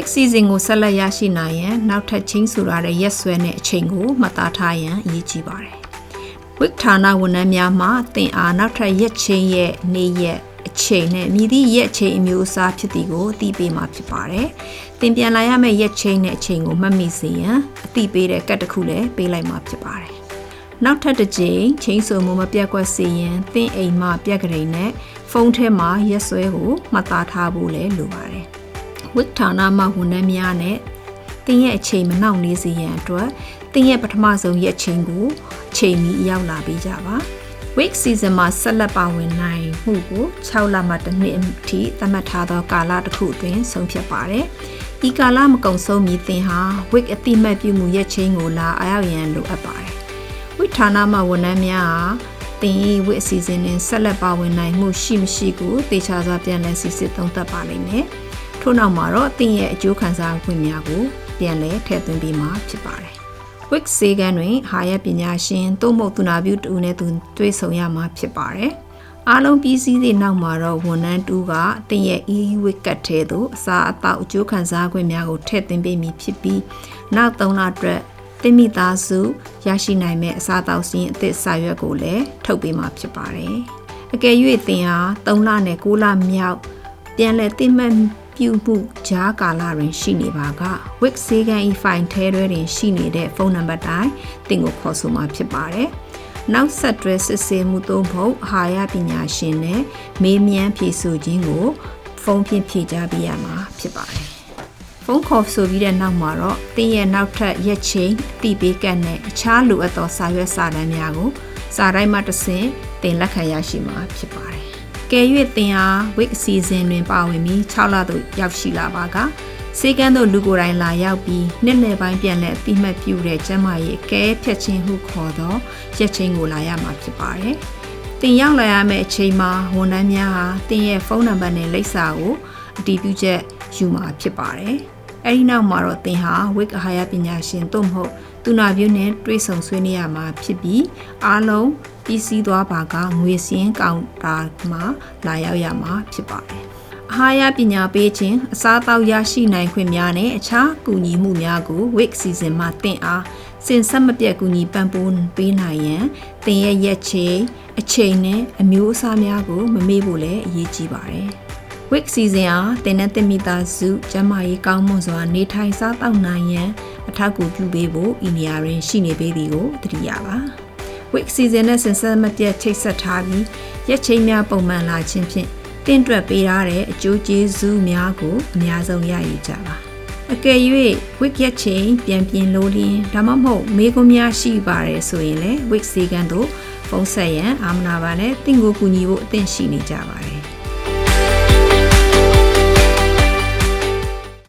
Week season ကိုဆက်လက်ရရှိနိုင်ရန်နောက်ထပ်ချင်းဆိုရတဲ့ရက်စွဲနဲ့အချိန်ကိုမှတ်သားထားရန်အရေးကြီးပါတယ်။ Week ဌာနဝန်ထမ်းများမှသင်အားနောက်ထပ်ရက်ချင်းရဲ့နေ့ရက်အချိန်နဲ့မြည်သည့်ရက်အချိန်အမျိုးအစားဖြစ်သည်ကိုအသိပေးမှာဖြစ်ပါတယ်။သင်ပြန်လာရမယ့်ရက်ချင်းနဲ့အချိန်ကိုမှတ်မိစေရန်အသိပေးတဲ့ကတ်တစ်ခုလည်းပေးလိုက်မှာဖြစ်ပါတယ်။နောက်ထပ်တစ်ကြိမ်ချင်းဆိုမှုမပြတ်ကွက်စေရန်သင်အိမ်မှပြက်ကလေးနဲ့ဖုန်းထဲမှာရက်စွဲကိုမှတ်သားထားဖို့လည်းလိုပါတယ်။ Week ဌာနမှဝန်ထမ်းများနဲ့သင်ရဲ့အချိန်မနှောင့်နှေးစေရန်အတွက်သင်ရဲ့ပထမဆုံးရက်ချင်းကိုအချိန်မီရောက်လာပေးကြပါ။ Week season မှာဆက်လက်ပါဝင်နိုင်မှုကို6လမှတစ်နှစ်အထိသတ်မှတ်ထားသောကာလတစ်ခုအတွင်းဆုံးဖြတ်ပါတယ်။ဒီကာလမကုန်ဆုံးမီသင်ဟာ Week အတိမတ်ပြုမှုရက်ချင်းကိုလာအားရောက်ရန်လိုအပ်ပါတယ်။ Week ဌာနမှဝန်ထမ်းများဟာသင်၏ Week season နဲ့ဆက်လက်ပါဝင်နိုင်မှုရှိမရှိကိုသေချာစွာပြန်လည်စစ်ဆေးသုံးသပ်ပါလိမ့်မယ်။ထို့နောက်မှာတော့သင်ရဲ့အကျိုးခံစား권များကိုပြန်လည်ထည့်သွင်းပေးမှာဖြစ်ပါတယ်။ Week ဆေးခန်းတွင်ဟာရပညာရှင်သို့မဟုတ်သူနာပြုတူနဲ့သူတွေ့ဆုံရမှာဖြစ်ပါတယ်။အားလုံးပြီးစီးသည့်နောက်မှာတော့ဝန်ထမ်းတူကသင်ရဲ့ Week ကတ်ထဲသို့အစာအသောက်အကျိုးခံစား권များကိုထည့်သွင်းပေးမည်ဖြစ်ပြီးနောက်3လအတွက်သင်မိသားစုရရှိနိုင်မဲ့အစာအသောက်စင်းအသစ်စာရွက်ကိုလည်းထုတ်ပေးမှာဖြစ်ပါတယ်။အကယ်၍သင်ဟာ3လနဲ့9လမြောက်ပြန်လည်သိမှတ်ပြုမှုကြားကာလတွင်ရှိနေပါက Week ဆေးခန်း file ထဲတွင်ရှိနေတဲ့ဖုန်းနံပါတ်တိုင်းသင်ကိုခေါ်ဆိုမှာဖြစ်ပါတယ်။နောက်ဆက်တွဲစစ်ဆေးမှုသို့မဟုတ်အာဟာရပညာရှင်နဲ့မေးမြန်းဖြေဆိုခြင်းကိုဖုန်းဖြင့်ဖြေကြားပေးရမှာဖြစ်ပါတယ်။ဖုန်းခေါ်ဆိုပြီးတဲ့နောက်မှာတော့သင်ရဲ့နောက်ထပ်ရက်ချိန်အတိပေးကတ်နဲ့အခြားလိုအပ်သောစာရွက်စာတမ်းများကိုစာတိုင်းမှတစ်ဆင့်သင်လက်ခံရရှိမှာဖြစ်ပါတယ်။ကဲ၍သင်ဟာ Week season တွင်ပါဝင်ပြီး6လသို့ရောက်ရှိလာပါကစေကန်းသို့လူကိုယ်တိုင်လာရောက်ပြီးနှစ်နယ်ပိုင်းပြန်လည်အတိမတ်ပြုတဲ့ကျန်းမာရေးအကဲဖြတ်ခြင်းဟုခေါ်သောရက်ချင်းကိုလာရမှာဖြစ်ပါတယ်။သင်ရောက်လာရမယ့်အချိန်မှာဝန်ထမ်းများဟာသင်ရဲ့ဖုန်းနံပါတ်နဲ့လိပ်စာကိုအတည်ပြုချက်ယူမှာဖြစ်ပါတယ်။အဲဒီနောက်မှာတော့သင်ဟာ Week အာဟာရပညာရှင်သို့မဟုတ်သူနာပြုနဲ့တွေ့ဆုံဆွေးနွေးရမှာဖြစ်ပြီးအားလုံးပြီးစီးသွားပါကငွေစင်းကောင်တာမှာလာရောက်ရမှာဖြစ်ပါတယ်။အာဟာရပညာပေးခြင်းအစားအသောက်ရရှိနိုင်ခွင့်များနဲ့အခြားကူညီမှုများကို Week season မှာသင်အားစဉ်ဆက်မပြတ်ကူညီပံ့ပိုးပေးနိုင်ရန်သင်ရဲ့ရက်ချိန်အချိန်နဲ့အမျိုးအစားများကိုမမေ့ဖို့လည်းအရေးကြီးပါတယ်။ Week season အားသင်နဲ့သင်မိသားစုကျန်းမာရေးကောင်းမွန်စွာနေထိုင်စားသောက်နိုင်ရန်အထောက်အကူပြုပေးဖို့ဤနေရာတွင်ရှိနေပေးသည်ကိုသတိရပါ။ Week season နဲ့စဉ်ဆက်မပြတ်ချိတ်ဆက်ထားပြီးရက်ချိန်များပုံမှန်လာခြင်းဖြင့်တင့်တွက်ပေးထားတဲ့အကျိုးကျေးဇူးများကိုအများဆုံးရယူကြပါအကယ်၍ Week ရက်ချိန်ပြန်ပြင်လို့လင်းဒါမှမဟုတ်မေးခွန်းများရှိပါတယ်ဆိုရင်လည်း Week ဆေးခန်းသို့ဖုန်းဆက်ရန်အာမနာပါနဲ့တင့်ကိုကူညီဖို့အသင့်ရှိနေကြပါတယ်